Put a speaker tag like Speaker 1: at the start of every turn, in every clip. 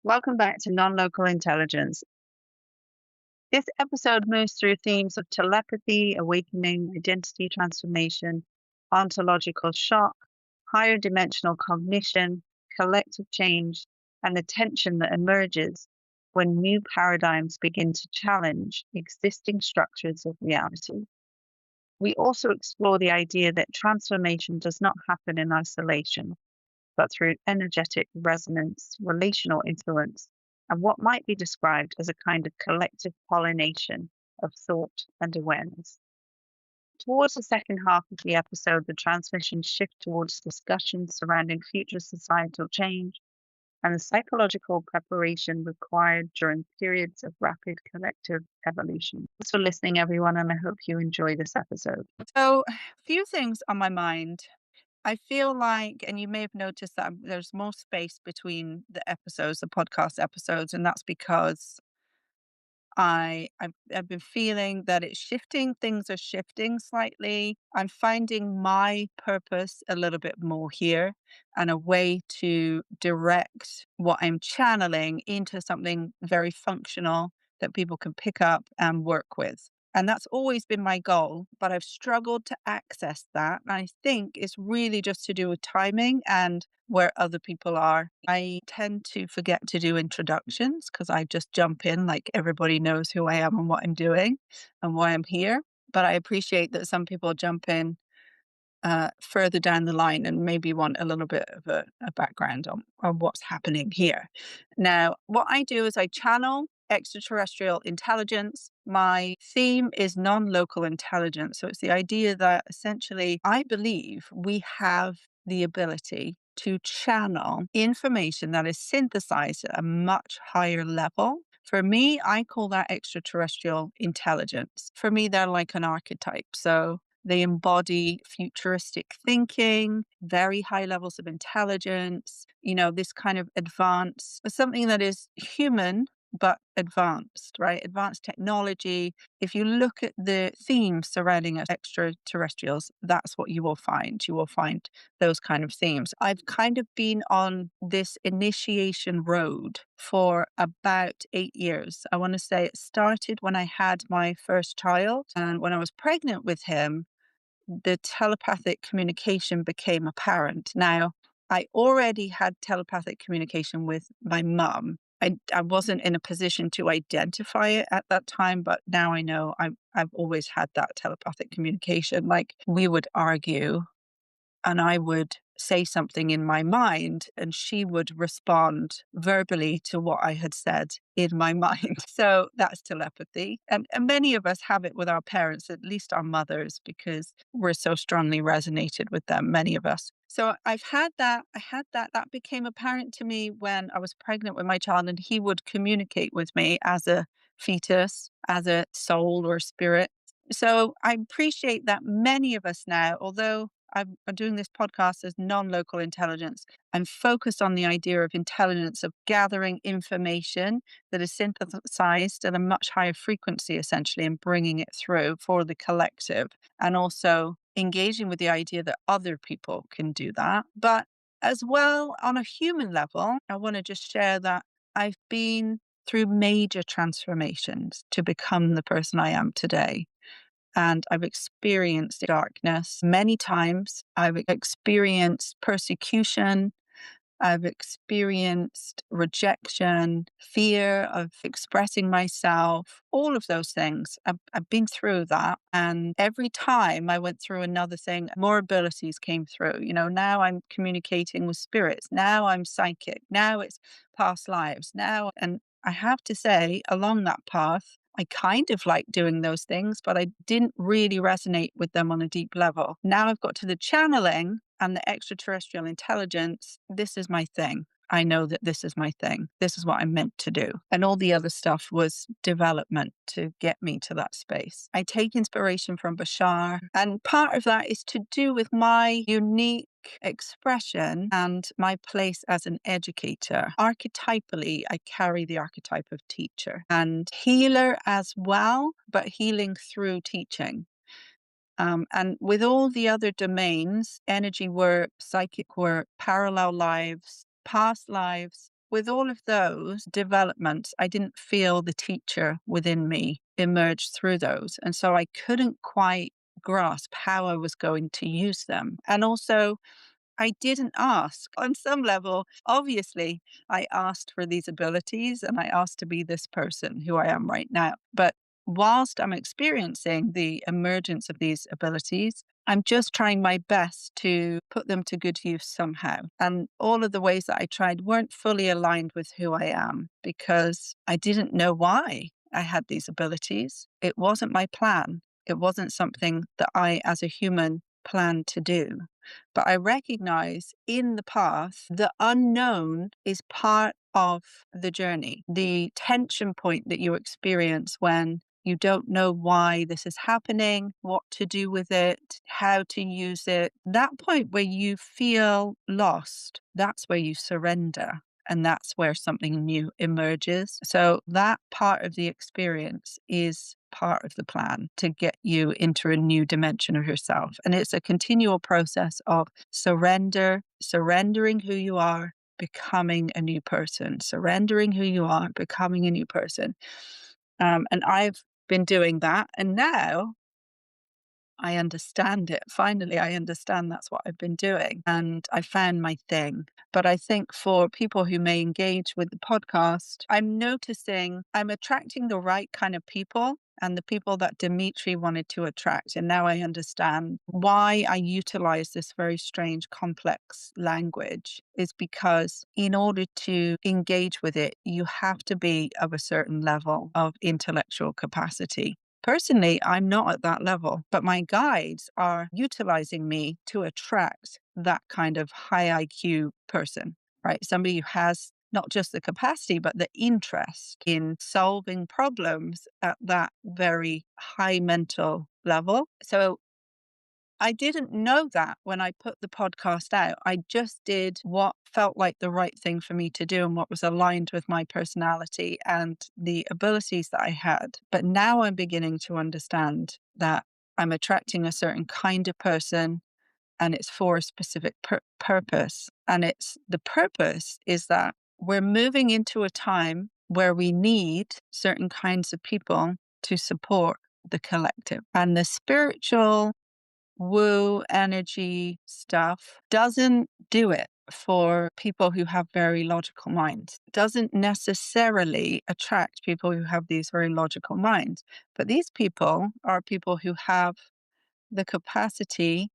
Speaker 1: Welcome back to Non-Local Intelligence. This episode moves through themes of telepathy, awakening, identity transformation, ontological shock, higher dimensional cognition, collective change, and the tension that emerges when new paradigms begin to challenge existing structures of reality. We also explore the idea that transformation does not happen in isolation, but through energetic resonance, relational influence, and what might be described as a kind of collective pollination of thought and awareness. Towards the second half of the episode, the transmissions shift towards discussions surrounding future societal change and the psychological preparation required during periods of rapid collective evolution. Thanks for listening, everyone, and I hope you enjoy this episode.
Speaker 2: So, a few things on my mind. I feel like, and you may have noticed that there's more space between the episodes, the podcast episodes, and that's because I've been feeling that it's shifting. Things are shifting slightly. I'm finding my purpose a little bit more here, and a way to direct what I'm channeling into something very functional that people can pick up and work with. And that's always been my goal, but I've struggled to access that. And I think it's really just to do with timing and where other people are. I tend to forget to do introductions because I just jump in like everybody knows who I am and what I'm doing and why I'm here. But I appreciate that some people jump in further down the line and maybe want a little bit of a background on what's happening here. Now, what I do is I channel extraterrestrial intelligence. My theme is non local intelligence. So it's the idea that essentially I believe we have the ability to channel information that is synthesized at a much higher level. For me, I call that extraterrestrial intelligence. For me, they're like an archetype. So they embody futuristic thinking, very high levels of intelligence, this kind of advance, something that is human but advanced, right? Advanced technology. If you look at the themes surrounding extraterrestrials, that's what you will find. You will find those kind of themes. I've kind of been on this initiation road for about 8 years. I want to say it started when I had my first child, and when I was pregnant with him, the telepathic communication became apparent. Now, I already had telepathic communication with my mum. I wasn't in a position to identify it at that time, but now I know I've always had that telepathic communication. Like, we would argue and I would say something in my mind and she would respond verbally to what I had said in my mind. So that's telepathy. And many of us have it with our parents, at least our mothers, because we're so strongly resonated with them, many of us. So I've had that. I had that. That became apparent to me when I was pregnant with my child, and he would communicate with me as a fetus, as a soul or spirit. So I appreciate that many of us now, although I'm doing this podcast as non-local intelligence, I'm focused on the idea of intelligence, of gathering information that is synthesized at a much higher frequency, essentially, and bringing it through for the collective, and also engaging with the idea that other people can do that. But as well, on a human level, I want to just share that I've been through major transformations to become the person I am today. And I've experienced darkness many times. I've experienced persecution. I've experienced rejection, fear of expressing myself, all of those things. I've been through that. And every time I went through another thing, more abilities came through. Now I'm communicating with spirits. Now I'm psychic. Now it's past lives. And I have to say, along that path, I kind of like doing those things, but I didn't really resonate with them on a deep level. Now I've got to the channeling and the extraterrestrial intelligence. This is my thing. I know that this is my thing. This is what I'm meant to do. And all the other stuff was development to get me to that space. I take inspiration from Bashar, and part of that is to do with my unique expression and my place as an educator. Archetypally, I carry the archetype of teacher and healer as well, but healing through teaching. And with all the other domains, energy work, psychic work, parallel lives, past lives, with all of those developments, I didn't feel the teacher within me emerge through those. And so I couldn't quite grasp how I was going to use them. And also, I didn't ask. On some level, obviously, I asked for these abilities and I asked to be this person who I am right now. But whilst I'm experiencing the emergence of these abilities, I'm just trying my best to put them to good use somehow. And all of the ways that I tried weren't fully aligned with who I am because I didn't know why I had these abilities. It wasn't my plan. It wasn't something that I, as a human, planned to do. But I recognize in the path, the unknown is part of the journey. The tension point that you experience when you don't know why this is happening, what to do with it, how to use it. That point where you feel lost, that's where you surrender. And that's where something new emerges. So that part of the experience is part of the plan to get you into a new dimension of yourself. And it's a continual process of surrendering who you are, becoming a new person, surrendering who you are, becoming a new person. And I've been doing that. And now I understand it. Finally, I understand that's what I've been doing. And I found my thing. But I think for people who may engage with the podcast, I'm noticing I'm attracting the right kind of people and the people that Dimitri wanted to attract. And now I understand why I utilize this very strange, complex language is because in order to engage with it, you have to be of a certain level of intellectual capacity. Personally, I'm not at that level, but my guides are utilizing me to attract that kind of high IQ person, right? Somebody who has not just the capacity, but the interest in solving problems at that very high mental level. So I didn't know that when I put the podcast out. I just did what felt like the right thing for me to do and what was aligned with my personality and the abilities that I had. But now I'm beginning to understand that I'm attracting a certain kind of person and it's for a specific purpose. And it's the purpose is that we're moving into a time where we need certain kinds of people to support the collective. And the spiritual woo energy stuff doesn't do it for people who have very logical minds. It doesn't necessarily attract people who have these very logical minds. But these people are people who have the capacity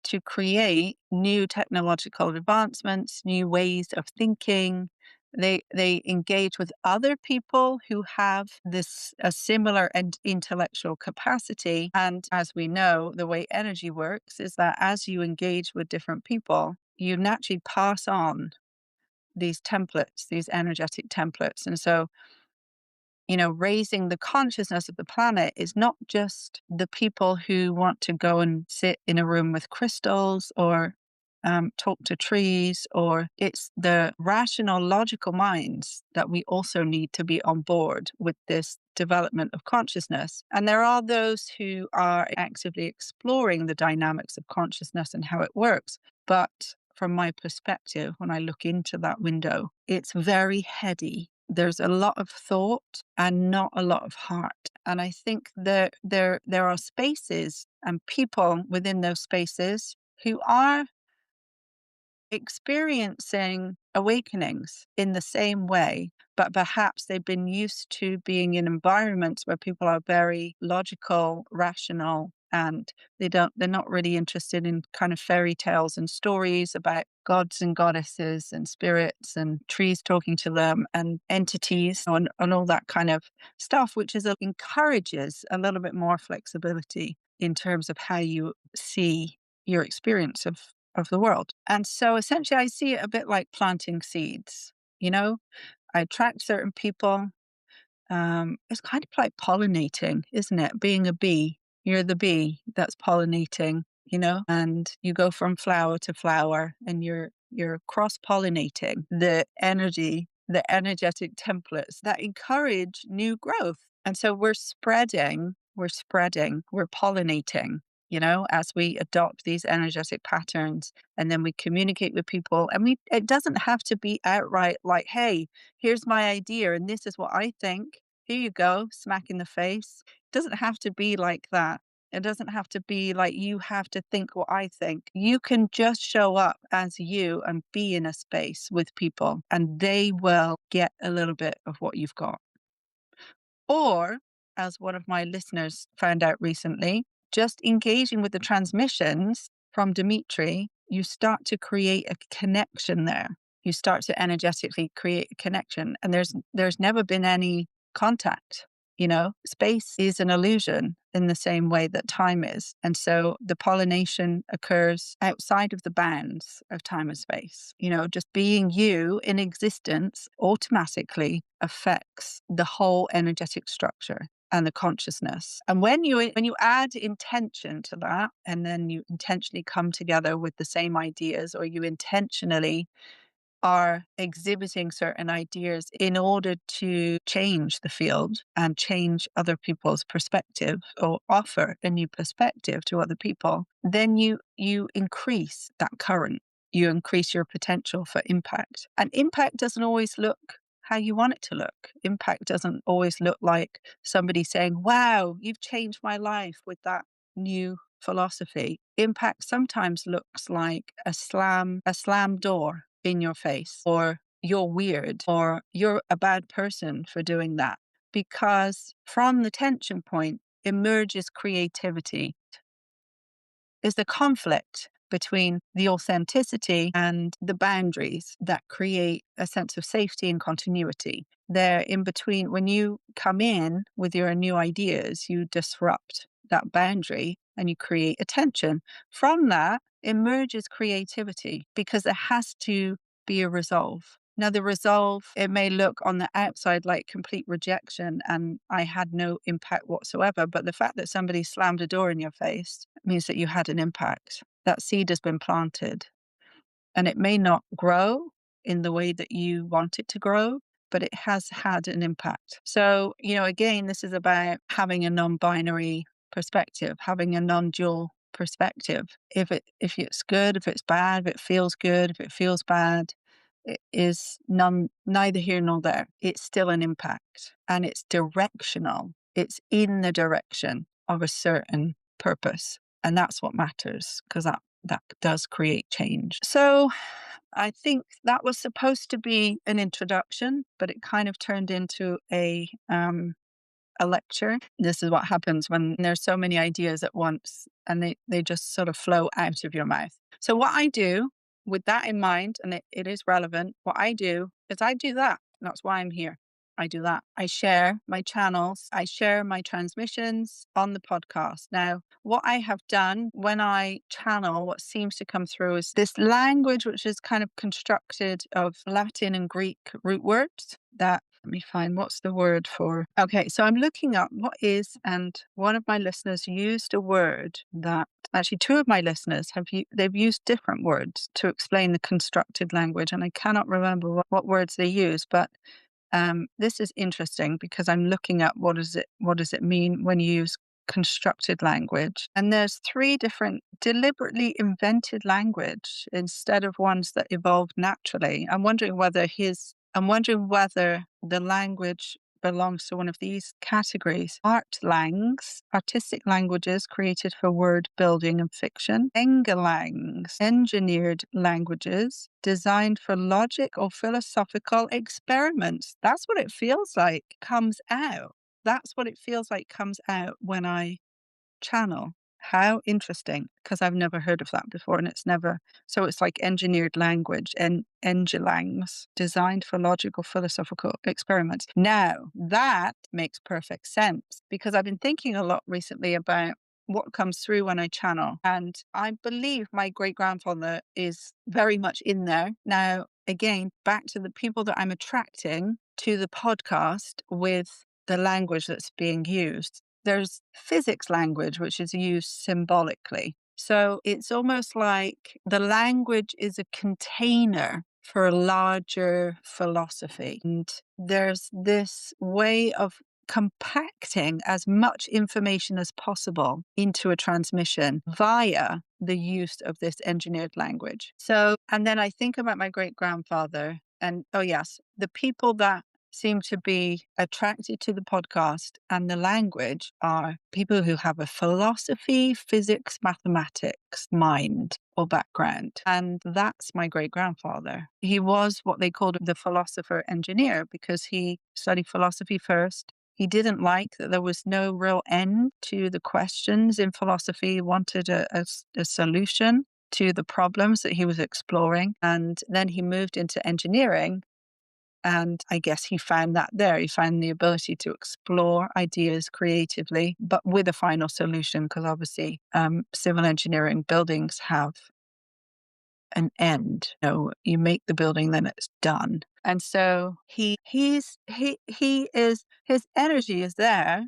Speaker 2: to create new technological advancements, new ways of thinking. They engage with other people who have this a similar and intellectual capacity. And as we know, the way energy works is that as you engage with different people, you naturally pass on these templates, these energetic templates. And so raising the consciousness of the planet is not just the people who want to go and sit in a room with crystals or talk to trees, or it's the rational, logical minds that we also need to be on board with this development of consciousness. And there are those who are actively exploring the dynamics of consciousness and how it works. But from my perspective, when I look into that window, it's very heady. There's a lot of thought and not a lot of heart. And I think there are spaces and people within those spaces who are experiencing awakenings in the same way, but perhaps they've been used to being in environments where people are very logical, rational, and they're not really interested in kind of fairy tales and stories about gods and goddesses and spirits and trees talking to them and entities and all that kind of stuff, which encourages a little bit more flexibility in terms of how you see your experience of the world. And so essentially, I see it a bit like planting seeds. I attract certain people. It's kind of like pollinating, isn't it? Being a bee, you're the bee that's pollinating, and you go from flower to flower and you're cross pollinating the energy, the energetic templates that encourage new growth. And so we're spreading, we're pollinating as we adopt these energetic patterns, and then we communicate with people, and it doesn't have to be outright like, hey, here's my idea and this is what I think. Here you go, smack in the face. It doesn't have to be like that. It doesn't have to be like you have to think what I think. You can just show up as you and be in a space with people, and they will get a little bit of what you've got. Or, as one of my listeners found out recently, just engaging with the transmissions from Dimitri, you start to create a connection there. You start to energetically create a connection, and there's never been any contact. Space is an illusion in the same way that time is. And so the pollination occurs outside of the bounds of time and space. Just being you in existence automatically affects the whole energetic structure and the consciousness. And when you add intention to that, and then you intentionally come together with the same ideas, or you intentionally are exhibiting certain ideas in order to change the field and change other people's perspective, or offer a new perspective to other people, then you increase that current. You increase your potential for impact. And impact doesn't always look how you want it to look. Impact doesn't always look like somebody saying, wow, you've changed my life with that new philosophy. Impact sometimes looks like a slam door in your face, or you're weird, or you're a bad person for doing that. Because from the tension point emerges creativity. Is the conflict between the authenticity and the boundaries that create a sense of safety and continuity. They're in between. When you come in with your new ideas, you disrupt that boundary and you create a tension. From that emerges creativity, because there has to be a resolve. Now, the resolve, it may look on the outside like complete rejection and I had no impact whatsoever. But the fact that somebody slammed a door in your face means that you had an impact. That seed has been planted, and it may not grow in the way that you want it to grow, but it has had an impact. So, again, this is about having a non-binary perspective, having a non-dual perspective. If it's good, if it's bad, if it feels good, if it feels bad, it is neither here nor there. It's still an impact, and it's directional. It's in the direction of a certain purpose. And that's what matters, because that does create change. So I think that was supposed to be an introduction, but it kind of turned into a lecture. This is what happens when there's so many ideas at once, and they just sort of flow out of your mouth. So what I do with that in mind, and it is relevant, what I do is I do that. That's why I'm here. I do that. I share my channels. I share my transmissions on the podcast. Now, what I have done when I channel, what seems to come through is this language, which is kind of constructed of Latin and Greek root words that, let me find, what's the word for? Okay, so I'm looking up what is, and one of my listeners used a word that, actually two of my listeners they've used different words to explain the constructed language, and I cannot remember what words they use, but this is interesting because I'm looking at what does it mean when you use constructed language. And there's three different deliberately invented language instead of ones that evolved naturally. I'm wondering whether the language belongs to one of these categories. Artlangs, artistic languages created for word building and fiction. Engelangs, engineered languages designed for logic or philosophical experiments. That's what it feels like comes out. That's what it feels like comes out when I channel. How interesting, because I've never heard of that before, and so it's like engineered language and engelangs designed for logical philosophical experiments. Now, that makes perfect sense, because I've been thinking a lot recently about what comes through when I channel, and I believe my great-grandfather is very much in there. Now, again, back to the people that I'm attracting to the podcast with the language that's being used. There's physics language, which is used symbolically. So it's almost like the language is a container for a larger philosophy. And there's this way of compacting as much information as possible into a transmission via the use of this engineered language. So, and then I think about my great grandfather, and oh, yes, the people that seem to be attracted to the podcast and the language are people who have a philosophy, physics, mathematics mind or background. And that's my great grandfather. He was what they called the philosopher engineer because he studied philosophy first. He didn't like that there was no real end to the questions in philosophy. He wanted a solution to the problems that he was exploring. And then he moved into engineering. And I guess he found that there. He found the ability to explore ideas creatively, but with a final solution, because obviously civil engineering buildings have an end. You know, you make the building, then it's done. And so he is his energy is there,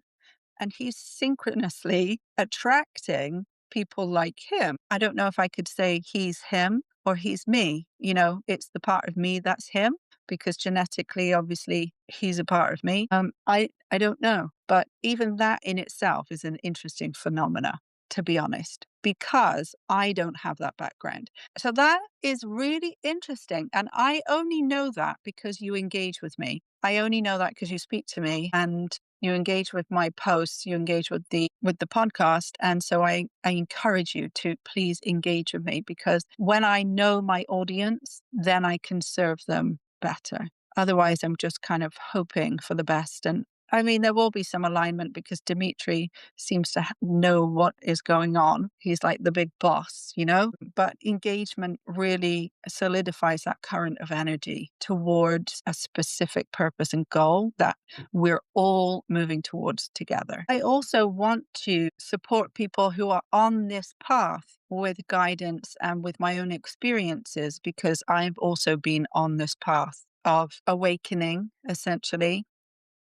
Speaker 2: and he's synchronously attracting people like him. I don't know if I could say he's him or he's me. You know, it's the part of me that's him because genetically, obviously, he's a part of me. I don't know, but even that in itself is an interesting phenomena, to be honest, because I don't have that background. So that is really interesting, and I only know that because you engage with me. I only know that because you speak to me and you engage with my posts, you engage with the podcast. And so I encourage you to please engage with me because when I know my audience, then I can serve them better. Otherwise, I'm just kind of hoping for the best. And I mean, there will be some alignment because Dimitri seems to know what is going on. He's like the big boss, you know? But engagement really solidifies that current of energy towards a specific purpose and goal that we're all moving towards together. I also want to support people who are on this path with guidance and with my own experiences because I've also been on this path of awakening, essentially,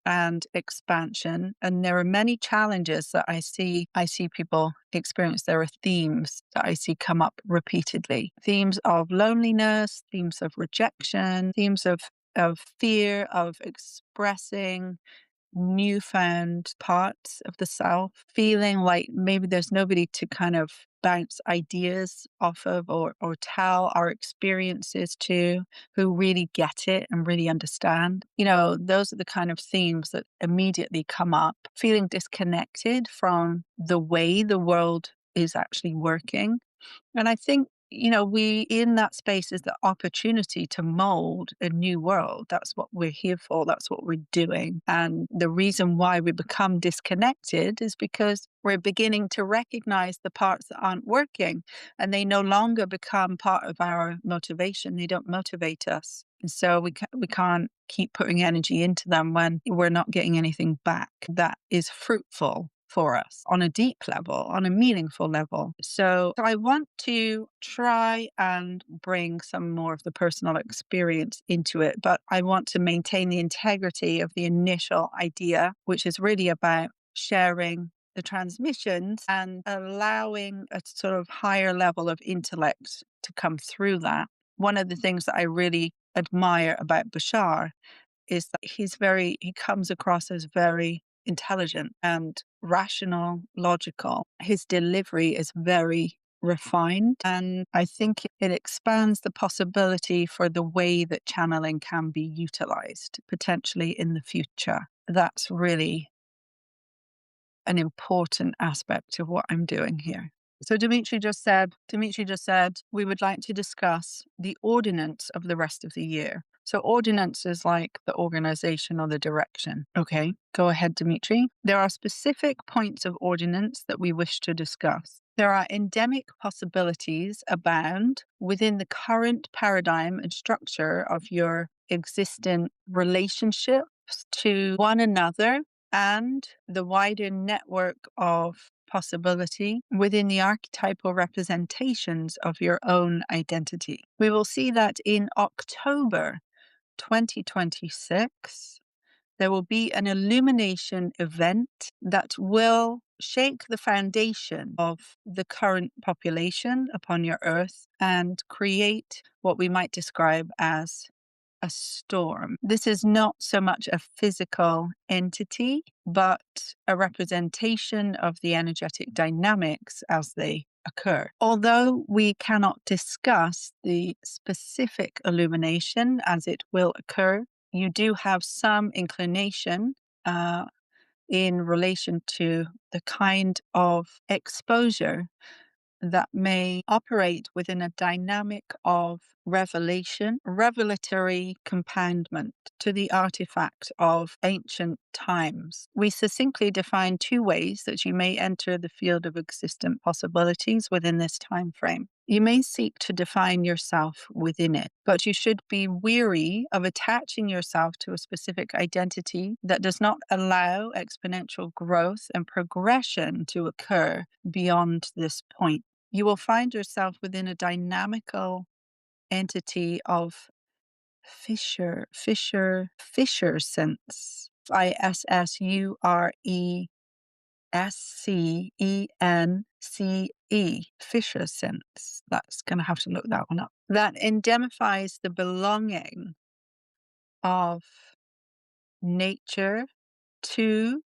Speaker 2: and expansion. And there are many challenges that I see people experience. There are themes that I see come up repeatedly. Themes of loneliness, themes of rejection, themes of fear of expressing newfound parts of the self, feeling like maybe there's nobody to kind of bounce ideas off of or tell our experiences to who really get it and really understand. You know, those are the kind of themes that immediately come up, feeling disconnected from the way the world is actually working. And I think, you know, we in that space is the opportunity to mold a new world. That's what we're here for. That's what we're doing. And the reason why we become disconnected is because we're beginning to recognize the parts that aren't working and they no longer become part of our motivation. They don't motivate us. And so we can't keep putting energy into them when we're not getting anything back that is fruitful for us on a deep level, on a meaningful level. So I want to try and bring some more of the personal experience into it, but I want to maintain the integrity of the initial idea, which is really about sharing the transmissions and allowing a sort of higher level of intellect to come through that. One of the things that I really admire about Bashar is that he comes across as very intelligent and rational, logical. His delivery is very refined. And I think it expands the possibility for the way that channeling can be utilized potentially in the future. That's really an important aspect of what I'm doing here. So Dimitri just said, we would like to discuss the ordinance of the rest of the year. So ordinance is like the organization or the direction. Okay, go ahead, Dimitri. There are specific points of ordinance that we wish to discuss. There are endemic possibilities abound within the current paradigm and structure of your existing relationships to one another and the wider network of possibility within the archetypal representations of your own identity. We will see that in October 2026, there will be an illumination event that will shake the foundation of the current population upon your earth and create what we might describe as a storm. This is not so much a physical entity, but a representation of the energetic dynamics as they occur. Although we cannot discuss the specific illumination as it will occur, you do have some inclination in relation to the kind of exposure that may operate within a dynamic of revelation, revelatory compoundment to the artifact of ancient times. We succinctly define two ways that you may enter the field of existent possibilities within this time frame. You may seek to define yourself within it, but you should be weary of attaching yourself to a specific identity that does not allow exponential growth and progression to occur beyond this point. You will find yourself within a dynamical entity of Fisher sense. Fissurescence. Fisher sense. That's going to have to look that one up. That indemnifies the belonging of nature to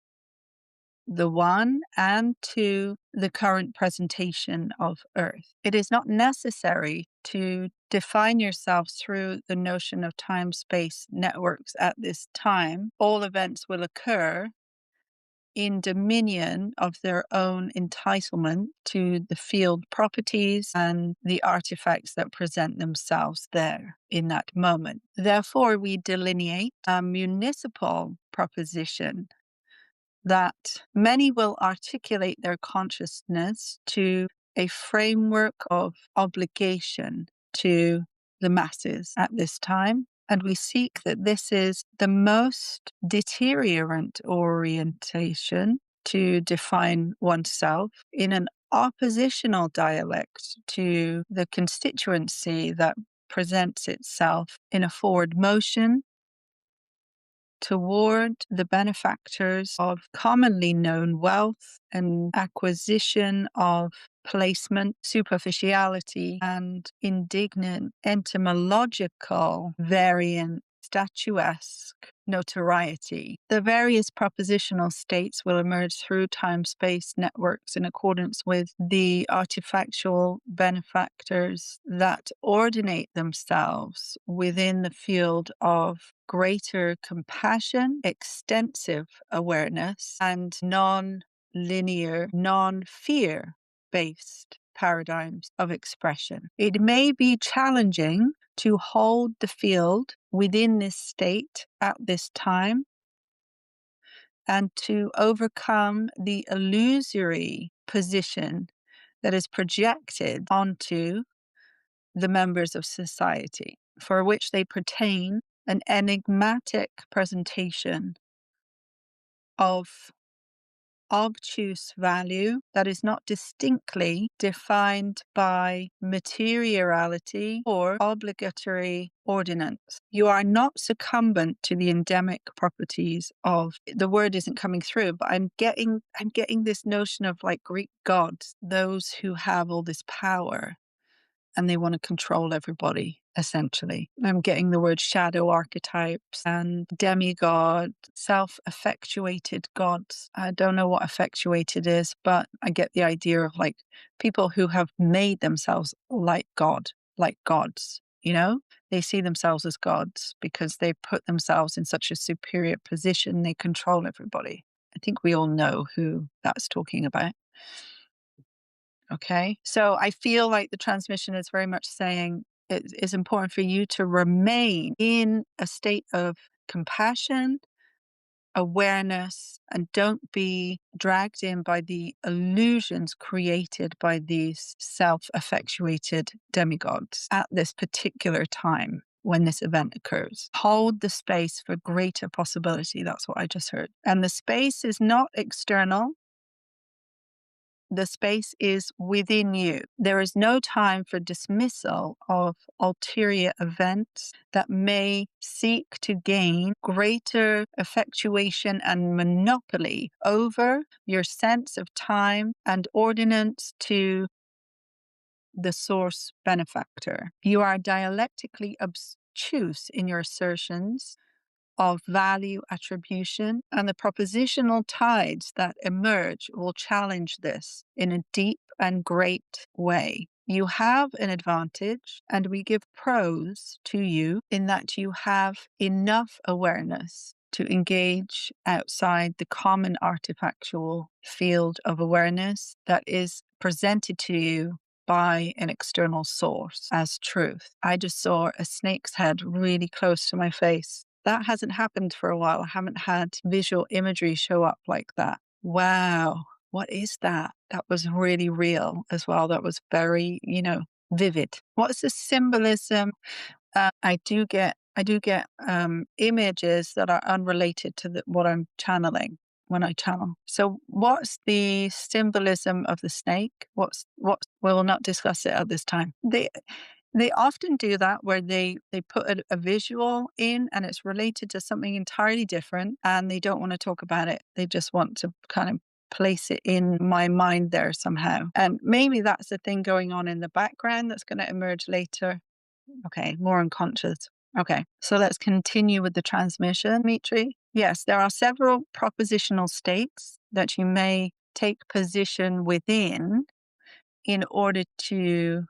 Speaker 2: the one and to the current presentation of Earth. It is not necessary to define yourself through the notion of time-space networks at this time. All events will occur in dominion of their own entitlement to the field properties and the artifacts that present themselves there in that moment. Therefore, we delineate a municipal proposition that many will articulate their consciousness to a framework of obligation to the masses at this time. And we seek that this is the most deteriorant orientation to define oneself in an oppositional dialect to the constituency that presents itself in a forward motion toward the benefactors of commonly known wealth and acquisition of placement, superficiality, and indignant etymological variant statuesque notoriety. The various propositional states will emerge through time-space networks in accordance with the artifactual benefactors that ordinate themselves within the field of greater compassion, extensive awareness, and non-linear, non-fear based paradigms of expression. It may be challenging to hold the field within this state at this time and to overcome the illusory position that is projected onto the members of society, for which they pertain an enigmatic presentation of obtuse value that is not distinctly defined by materiality or obligatory ordinance. You are not succumbent to the endemic properties of the word isn't coming through, but I'm getting this notion of like Greek gods, those who have all this power and they want to control everybody, essentially. I'm getting the word shadow archetypes and demigod, self-effectuated gods. I don't know what effectuated is, but I get the idea of like people who have made themselves like God, like gods, you know? They see themselves as gods because they put themselves in such a superior position, they control everybody. I think we all know who that's talking about. Okay. So I feel like the transmission is very much saying it is important for you to remain in a state of compassion, awareness, and don't be dragged in by the illusions created by these self-effectuated demigods at this particular time when this event occurs. Hold the space for greater possibility. That's what I just heard. And the space is not external. The space is within you. There is no time for dismissal of ulterior events that may seek to gain greater effectuation and monopoly over your sense of time and ordinance to the source benefactor. You are dialectically obtuse in your assertions of value attribution, and the propositional tides that emerge will challenge this in a deep and great way. You have an advantage, and we give pros to you in that you have enough awareness to engage outside the common artifactual field of awareness that is presented to you by an external source as truth. I just saw a snake's head really close to my face. That hasn't happened for a while. I haven't had visual imagery show up like that. Wow. What is that? That was really real as well. That was very, vivid. What's the symbolism? I do get images that are unrelated to what I'm channeling when I channel. So what's the symbolism of the snake? We will not discuss it at this time. They often do that where they put a visual in and it's related to something entirely different and they don't want to talk about it. They just want to kind of place it in my mind there somehow. And maybe that's the thing going on in the background that's going to emerge later. Okay, more unconscious. Okay, so let's continue with the transmission, Mitri. Yes, there are several propositional states that you may take position within in order to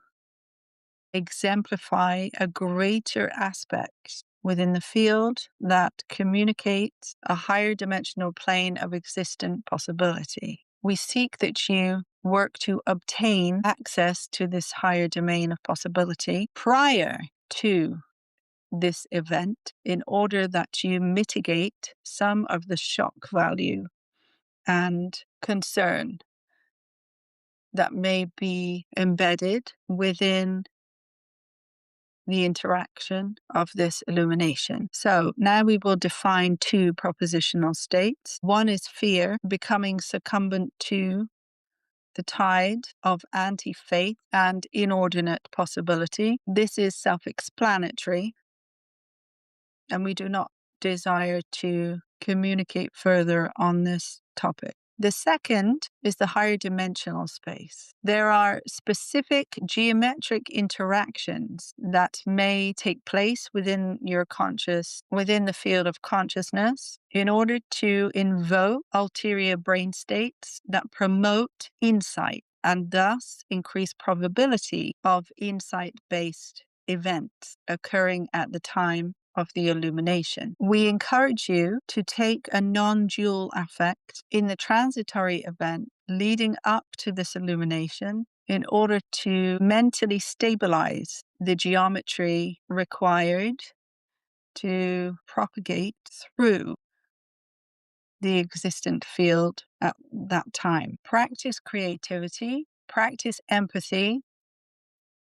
Speaker 2: exemplify a greater aspect within the field that communicates a higher dimensional plane of existent possibility. We seek that you work to obtain access to this higher domain of possibility prior to this event in order that you mitigate some of the shock value and concern that may be embedded within the interaction of this illumination. So now we will define two propositional states. One is fear, becoming succumbent to the tide of anti-faith and inordinate possibility. This is self-explanatory, and we do not desire to communicate further on this topic. The second is the higher dimensional space. There are specific geometric interactions that may take place within the field of consciousness in order to invoke ulterior brain states that promote insight and thus increase probability of insight-based events occurring at the time of the illumination. We encourage you to take a non-dual affect in the transitory event leading up to this illumination in order to mentally stabilize the geometry required to propagate through the existent field at that time. Practice creativity, practice empathy,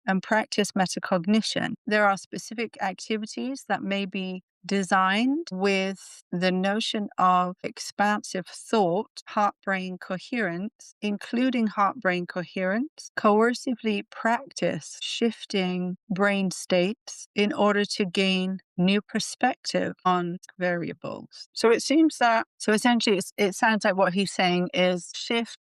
Speaker 2: and practice metacognition. There are specific activities that may be designed with the notion of expansive thought, heart-brain coherence, including heart-brain coherence, coercively practice shifting brain states in order to gain new perspective on variables. So it seems that, essentially it sounds like what he's saying is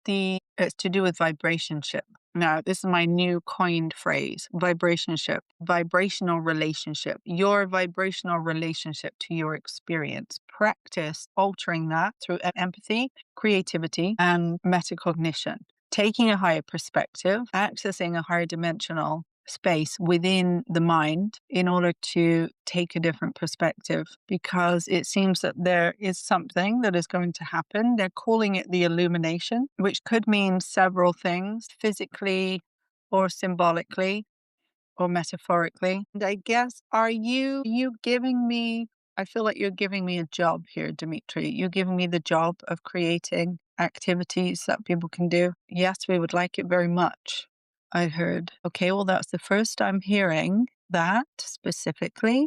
Speaker 2: it's to do with vibrationship. Now, this is my new coined phrase, vibrationship, vibrational relationship, your vibrational relationship to your experience. Practice altering that through empathy, creativity, and metacognition. Taking a higher perspective, accessing a higher dimensional space within the mind in order to take a different perspective, because it seems that there is something that is going to happen. They're calling it the illumination, which could mean several things, physically or symbolically or metaphorically. And I guess, are you giving me, I feel like you're giving me a job here, Dimitri. You're giving me the job of creating activities that people can do. Yes, we would like it very much. I heard. Okay, well, that's the first I'm hearing that specifically.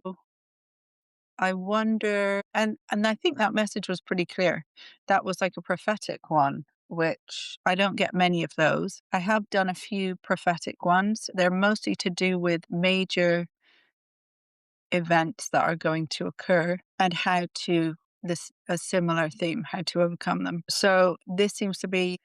Speaker 2: I wonder, and I think that message was pretty clear. That was like a prophetic one, which I don't get many of those. I have done a few prophetic ones. They're mostly to do with major events that are going to occur and a similar theme, how to overcome them. So this seems to be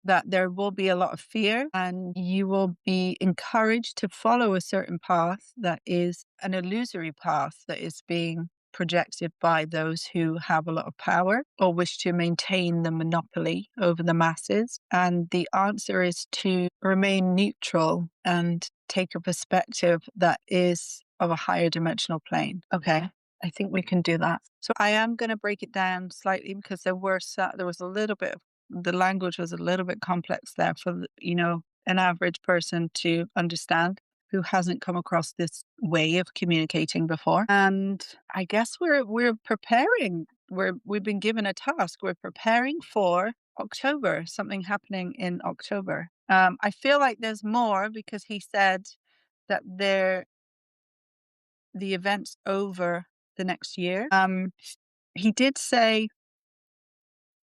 Speaker 2: that there will be a lot of fear and you will be encouraged to follow a certain path that is an illusory path that is being projected by those who have a lot of power or wish to maintain the monopoly over the masses. And the answer is to remain neutral and take a perspective that is of a higher dimensional plane. Okay. I think we can do that. So I am going to break it down slightly because there was a little bit of the language was a little bit complex there for an average person to understand who hasn't come across this way of communicating before. And I guess we're preparing. We've been given a task. We're preparing for October, something happening in October. I feel like there's more because he said that the event's over the next year. He did say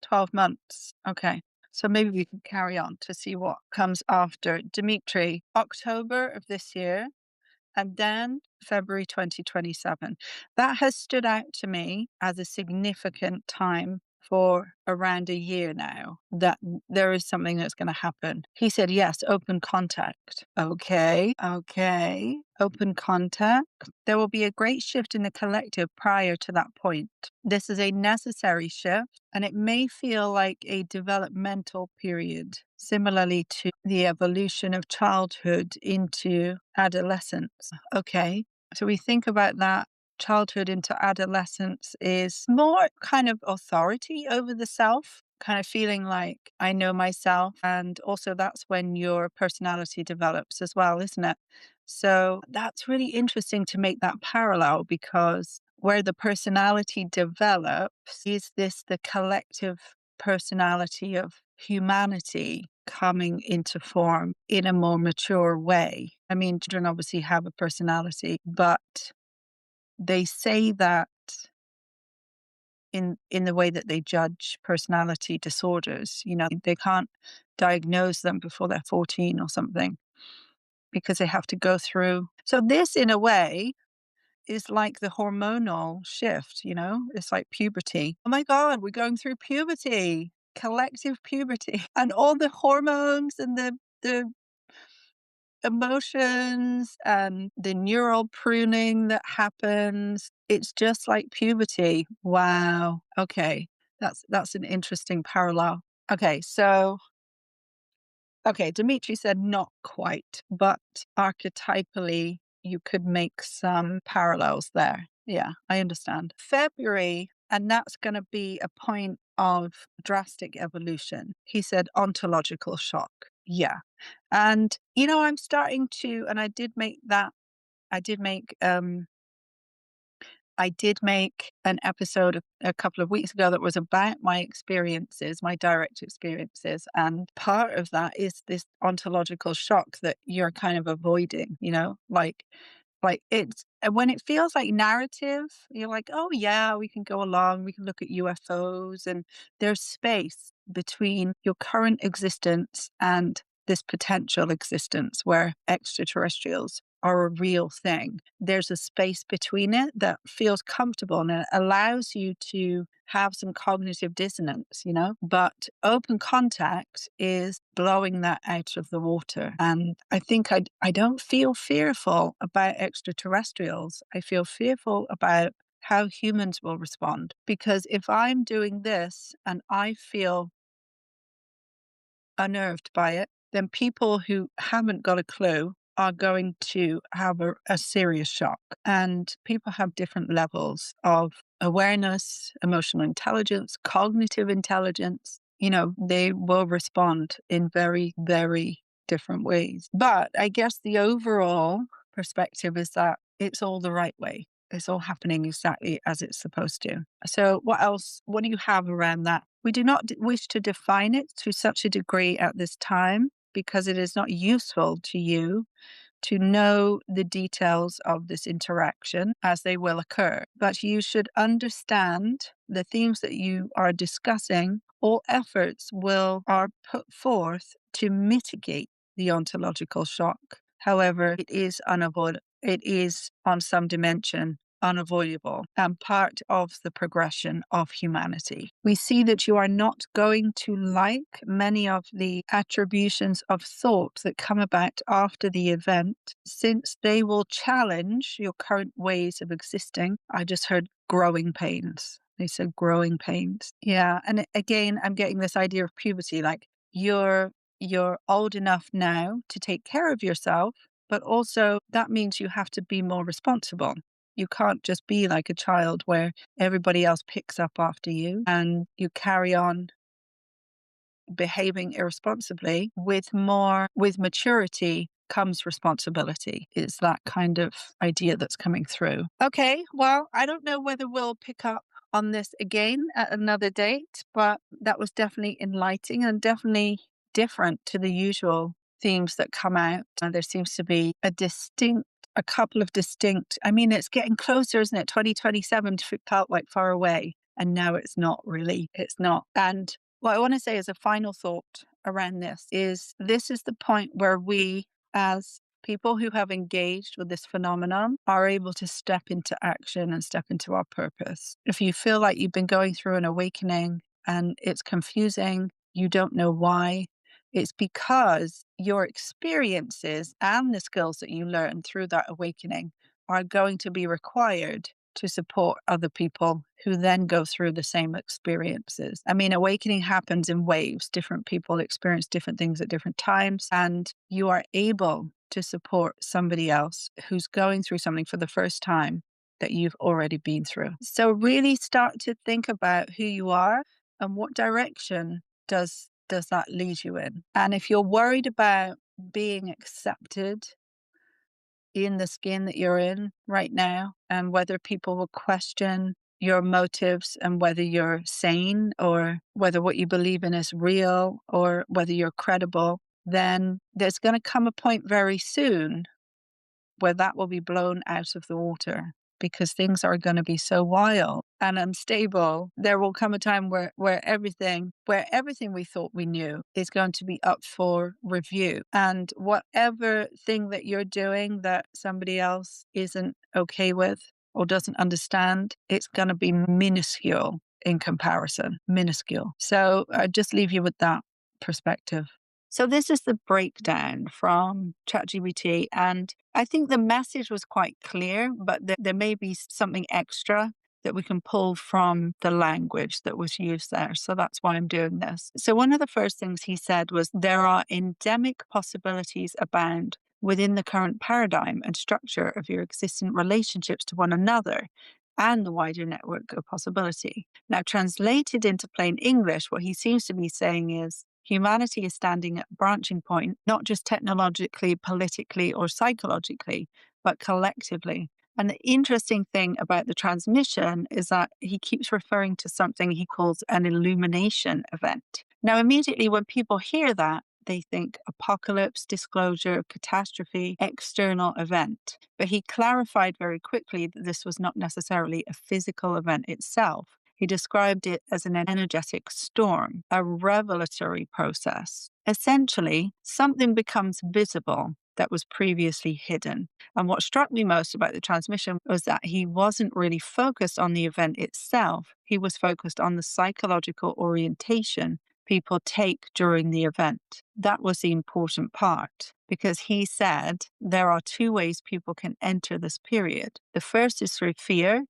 Speaker 2: 12 months. Okay. So maybe we can carry on to see what comes after. Dimitri, October of this year, and then February 2027. That has stood out to me as a significant time for around a year now, that there is something that's going to happen. He said, yes, open contact. Okay. Open contact. There will be a great shift in the collective prior to that point. This is a necessary shift, and it may feel like a developmental period, similarly to the evolution of childhood into adolescence. Okay. So we think about that. Childhood into adolescence is more kind of authority over the self, kind of feeling like I know myself. And also that's when your personality develops as well, isn't it? So that's really interesting to make that parallel because where the personality develops is this the collective personality of humanity coming into form in a more mature way. I mean, children obviously have a personality, but they say that in the way that they judge personality disorders, they can't diagnose them before they're 14 or something because they have to go through. So this, in a way, is like the hormonal shift, it's like puberty. Oh my God, we're going through puberty, collective puberty, and all the hormones and the emotions and the neural pruning that happens. It's just like puberty. Wow. Okay. That's an interesting parallel. Okay, Dimitri said not quite, but archetypally you could make some parallels there. Yeah, I understand. February, and that's going to be a point of drastic evolution. He said ontological shock. Yeah. And, I'm starting to, and I did make an episode a couple of weeks ago that was about my experiences, my direct experiences. And part of that is this ontological shock that you're kind of avoiding, like it's when it feels like narrative, you're like, oh yeah, we can go along, we can look at UFOs, and there's space between your current existence and this potential existence where extraterrestrials are a real thing. There's a space between it that feels comfortable and it allows you to have some cognitive dissonance, But open contact is blowing that out of the water. And I think I don't feel fearful about extraterrestrials. I feel fearful about how humans will respond. Because if I'm doing this and I feel unnerved by it, then people who haven't got a clue are going to have a serious shock. And people have different levels of awareness, emotional intelligence, cognitive intelligence. They will respond in very, very different ways. But I guess the overall perspective is that it's all the right way. It's all happening exactly as it's supposed to. So what else? What do you have around that? We do not wish to define it to such a degree at this time because it is not useful to you to know the details of this interaction as they will occur. But you should understand the themes that you are discussing. All efforts are put forth to mitigate the ontological shock. However, it is unavoidable. It is on some dimension unavoidable and part of the progression of humanity. We see that you are not going to like many of the attributions of thought that come about after the event, since they will challenge your current ways of existing. I just heard growing pains. They said growing pains. Yeah. And again, I'm getting this idea of puberty, like you're old enough now to take care of yourself, but also that means you have to be more responsible. You can't just be like a child where everybody else picks up after you and you carry on behaving irresponsibly. With maturity comes responsibility, is that kind of idea that's coming through. Okay, well, I don't know whether we'll pick up on this again at another date, but that was definitely enlightening and definitely different to the usual themes that come out. There seems to be a couple of distinct, I mean, it's getting closer, isn't it? 2027 felt like far away, and now it's not really. It's not. And what I want to say as a final thought around this is the point where we, as people who have engaged with this phenomenon, are able to step into action and step into our purpose. If you feel like you've been going through an awakening and it's confusing, you don't know why, it's because your experiences and the skills that you learn through that awakening are going to be required to support other people who then go through the same experiences. I mean, awakening happens in waves. Different people experience different things at different times, and you are able to support somebody else who's going through something for the first time that you've already been through. So really start to think about who you are and what direction does that lead you in. And if you're worried about being accepted in the skin that you're in right now, and whether people will question your motives and whether you're sane or whether what you believe in is real or whether you're credible, then there's going to come a point very soon where that will be blown out of the water, because things are going to be so wild and unstable. There will come a time where everything we thought we knew is going to be up for review. And whatever thing that you're doing that somebody else isn't okay with or doesn't understand, it's going to be minuscule in comparison, minuscule. So I just leave you with that perspective. So this is the breakdown from ChatGPT, and I think the message was quite clear, but there may be something extra that we can pull from the language that was used there. So that's why I'm doing this. So one of the first things he said was, there are endemic possibilities abound within the current paradigm and structure of your existing relationships to one another and the wider network of possibility. Now, translated into plain English, what he seems to be saying is, humanity is standing at a branching point, not just technologically, politically, or psychologically, but collectively. And the interesting thing about the transmission is that he keeps referring to something he calls an illumination event. Now, immediately when people hear that, they think apocalypse, disclosure, catastrophe, external event. But he clarified very quickly that this was not necessarily a physical event itself. He described it as an energetic storm, a revelatory process. Essentially, something becomes visible that was previously hidden. And what struck me most about the transmission was that he wasn't really focused on the event itself. He was focused on the psychological orientation people take during the event. That was the important part, because he said there are two ways people can enter this period. The first is through fear,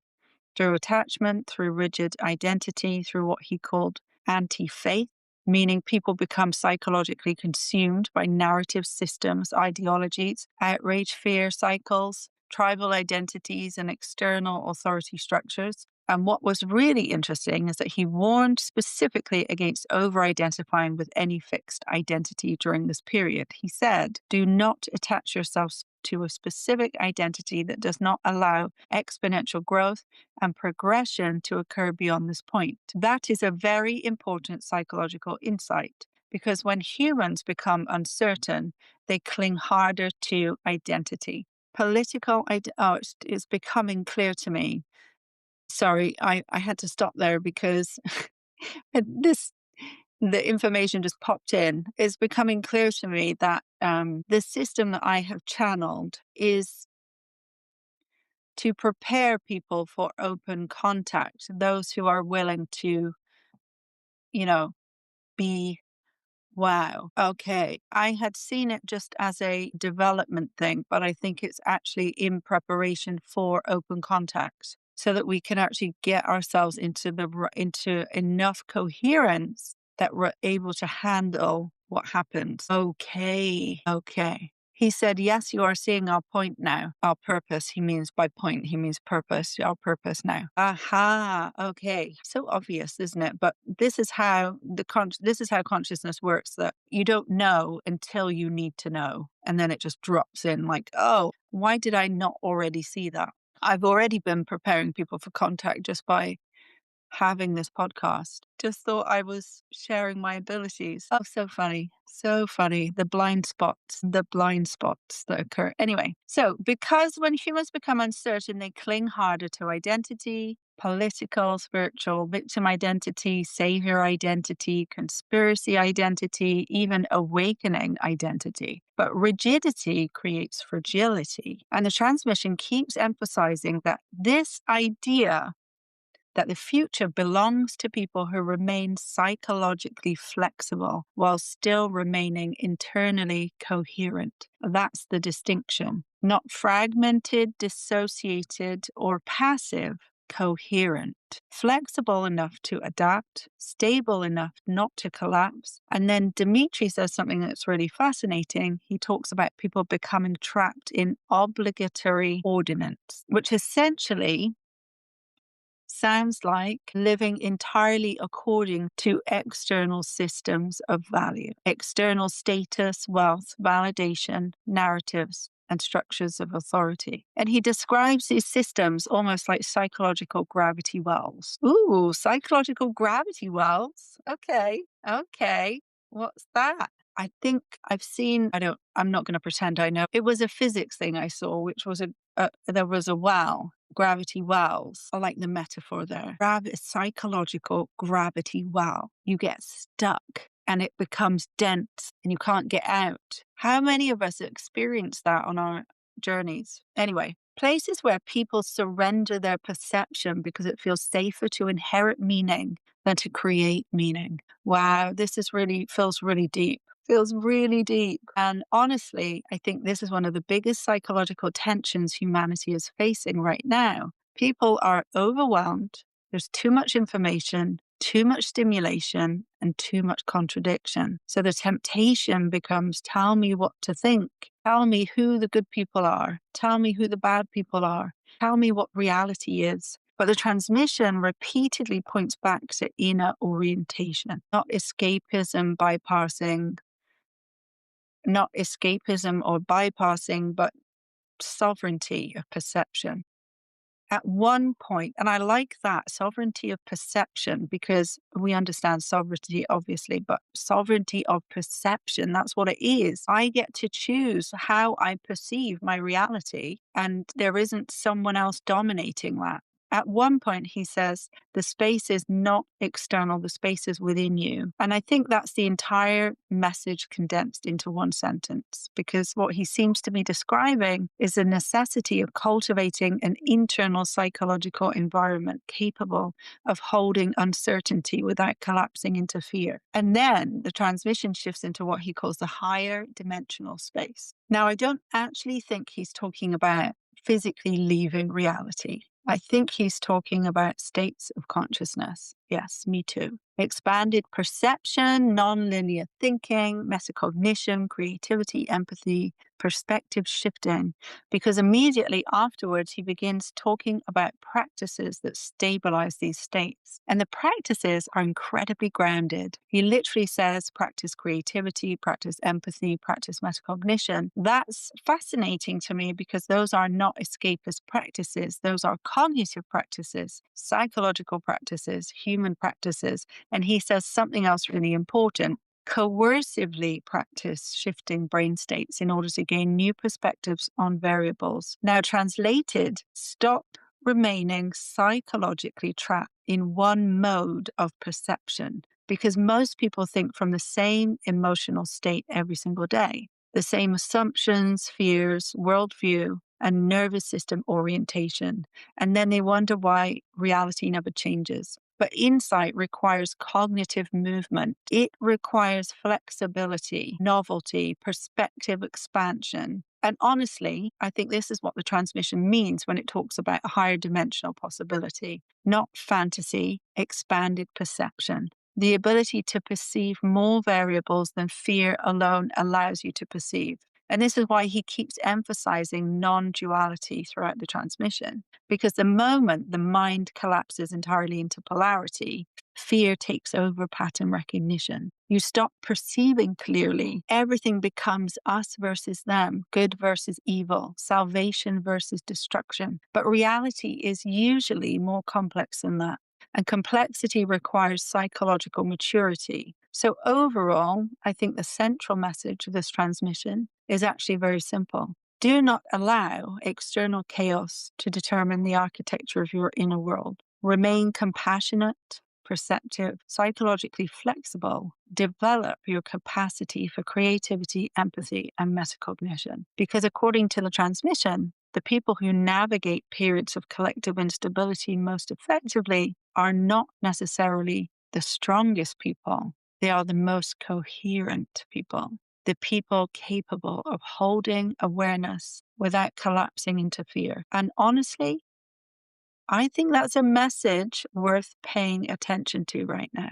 Speaker 2: through attachment, through rigid identity, through what he called anti-faith, meaning people become psychologically consumed by narrative systems, ideologies, outrage, fear cycles, tribal identities, and external authority structures. And what was really interesting is that he warned specifically against over-identifying with any fixed identity during this period. He said, do not attach yourselves to a specific identity that does not allow exponential growth and progression to occur beyond this point. That is a very important psychological insight, because when humans become uncertain, they cling harder to identity. It's becoming clear to me. Sorry, I had to stop there because the information just popped in. It's becoming clear to me that the system that I have channeled is to prepare people for open contact, those who are willing to, you know, be. Wow. Okay. I had seen it just as a development thing, but I think it's actually in preparation for open contact so that we can actually get ourselves into enough coherence that we're able to handle what happens. Okay. Okay. He said, yes, you are seeing our point now. Our purpose. He means by point, he means purpose. Our purpose now. Aha. Okay. So obvious, isn't it? But this is how this is how consciousness works, that you don't know until you need to know. And then it just drops in like, oh, why did I not already see that? I've already been preparing people for contact just by having this podcast. Just thought I was sharing my abilities. Oh, so funny. So funny. The blind spots that occur. Anyway, so because when humans become uncertain, they cling harder to identity, political, spiritual, victim identity, savior identity, conspiracy identity, even awakening identity. But rigidity creates fragility. And the transmission keeps emphasizing that this idea that the future belongs to people who remain psychologically flexible while still remaining internally coherent. That's the distinction. Not fragmented, dissociated, or passive, coherent. Flexible enough to adapt, stable enough not to collapse. And then Dimitri says something that's really fascinating. He talks about people becoming trapped in obligatory ordinance, which essentially sounds like living entirely according to external systems of value, external status, wealth, validation, narratives, and structures of authority. And he describes these systems almost like psychological gravity wells. Ooh, psychological gravity wells. Okay. Okay. What's that? I think I've seen, I'm not going to pretend I know. It was a physics thing I saw, which was there was a well, gravity wells. I like the metaphor there. Psychological gravity well. You get stuck and it becomes dense and you can't get out. How many of us experience that on our journeys? Anyway, places where people surrender their perception because it feels safer to inherit meaning than to create meaning. Wow, this is feels really deep. Feels really deep. And honestly, I think this is one of the biggest psychological tensions humanity is facing right now. People are overwhelmed. There's too much information, too much stimulation, and too much contradiction. So the temptation becomes, tell me what to think. Tell me who the good people are. Tell me who the bad people are. Tell me what reality is. But the transmission repeatedly points back to inner orientation, not escapism or bypassing, but sovereignty of perception. At one point, and I like that, sovereignty of perception, because we understand sovereignty, obviously, but sovereignty of perception, that's what it is. I get to choose how I perceive my reality, and there isn't someone else dominating that. At one point, he says, the space is not external, the space is within you. And I think that's the entire message condensed into one sentence, because what he seems to be describing is the necessity of cultivating an internal psychological environment capable of holding uncertainty without collapsing into fear. And then the transmission shifts into what he calls the higher dimensional space. Now, I don't actually think he's talking about physically leaving reality. I think he's talking about states of consciousness. Yes, me too. Expanded perception, nonlinear thinking, metacognition, creativity, empathy, perspective shifting. Because immediately afterwards, he begins talking about practices that stabilize these states. And the practices are incredibly grounded. He literally says, practice creativity, practice empathy, practice metacognition. That's fascinating to me because those are not escapist practices. Those are cognitive practices, psychological practices, human practices. And he says something else really important. Coercively practice shifting brain states in order to gain new perspectives on variables. Now translated, stop remaining psychologically trapped in one mode of perception, because most people think from the same emotional state every single day. The same assumptions, fears, worldview, and nervous system orientation. And then they wonder why reality never changes. But insight requires cognitive movement. It requires flexibility, novelty, perspective expansion. And honestly, I think this is what the transmission means when it talks about a higher dimensional possibility, not fantasy, expanded perception. The ability to perceive more variables than fear alone allows you to perceive. And this is why he keeps emphasizing non duality throughout the transmission. Because the moment the mind collapses entirely into polarity, fear takes over pattern recognition. You stop perceiving clearly. Everything becomes us versus them, good versus evil, salvation versus destruction. But reality is usually more complex than that. And complexity requires psychological maturity. So, overall, I think the central message of this transmission is actually very simple. Do not allow external chaos to determine the architecture of your inner world. Remain compassionate, perceptive, psychologically flexible. Develop your capacity for creativity, empathy, and metacognition. Because according to the transmission, the people who navigate periods of collective instability most effectively are not necessarily the strongest people. They are the most coherent people, the people capable of holding awareness without collapsing into fear. And honestly, I think that's a message worth paying attention to right now.